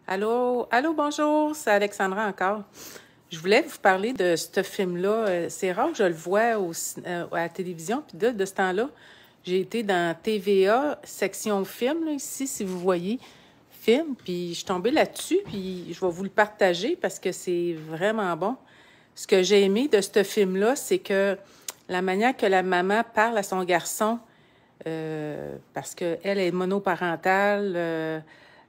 Allô, allô, bonjour, c'est Alexandra encore. Je voulais vous parler de ce film-là. C'est rare que je le vois à la télévision, puis de ce temps-là, j'ai été dans TVA, section film, là, ici, si vous voyez, film, puis je suis tombée là-dessus, puis je vais vous le partager parce que c'est vraiment bon. Ce que j'ai aimé de ce film-là, c'est que la manière que la maman parle à son garçon, parce qu'elle est monoparentale,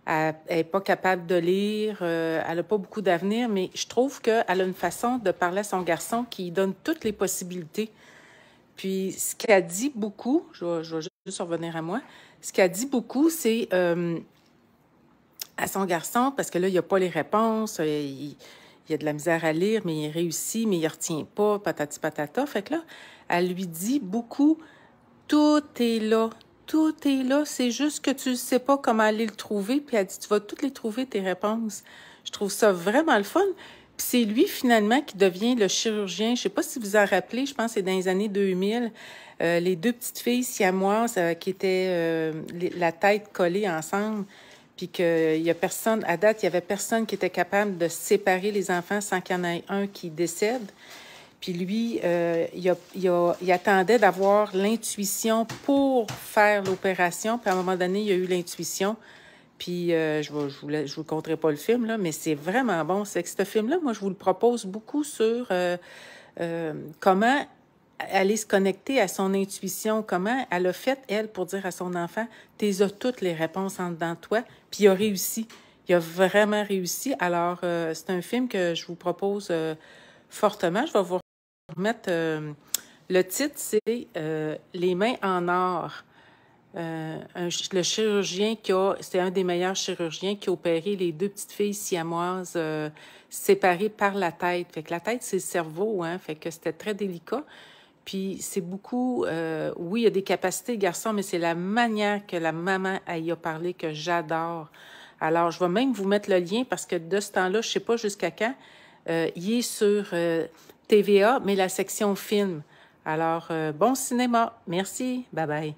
elle n'est pas capable de lire, elle n'a pas beaucoup d'avenir, mais je trouve qu'elle a une façon de parler à son garçon qui donne toutes les possibilités. Puis ce qu'elle dit beaucoup, je vais juste revenir à moi, ce qu'elle dit beaucoup, c'est à son garçon, parce que là, il n'y a pas les réponses, il y a de la misère à lire, mais il réussit, mais il ne retient pas, patati patata. Fait que là, elle lui dit beaucoup. Tout est là. Tout est là. C'est juste que tu ne sais pas comment aller le trouver. Puis elle dit, tu vas toutes les trouver, tes réponses. Je trouve ça vraiment le fun. Puis c'est lui, finalement, qui devient le chirurgien. Je ne sais pas si vous en rappelez, je pense que c'est dans les années 2000, les deux petites filles siamoises qui étaient la tête collée ensemble. Puis qu'il y a personne, à date, il y avait personne qui était capable de séparer les enfants sans qu'il y en ait un qui décède. Puis lui, il attendait d'avoir l'intuition pour faire l'opération. Puis à un moment donné, il y a eu l'intuition. Puis je vous conterai pas le film, là, mais c'est vraiment bon. C'est que ce film-là, moi, je vous le propose beaucoup sur comment aller se connecter à son intuition, comment elle a fait, elle, pour dire à son enfant, t'es as toutes les réponses en dedans de toi. Puis il a réussi. Il a vraiment réussi. Alors, c'est un film que je vous propose fortement. Je vais vous remettre le titre, c'est Les mains en or. Le chirurgien c'était un des meilleurs chirurgiens qui a opéré les deux petites filles siamoises séparées par la tête. Fait que la tête, c'est le cerveau, hein, fait que c'était très délicat. Puis c'est beaucoup, oui, il y a des capacités, garçon, mais c'est la manière que la maman y a parlé que j'adore. Alors, je vais même vous mettre le lien parce que de ce temps-là, je ne sais pas jusqu'à quand, il est sur TVA, mais la section film. Alors, bon cinéma. Merci. Bye bye.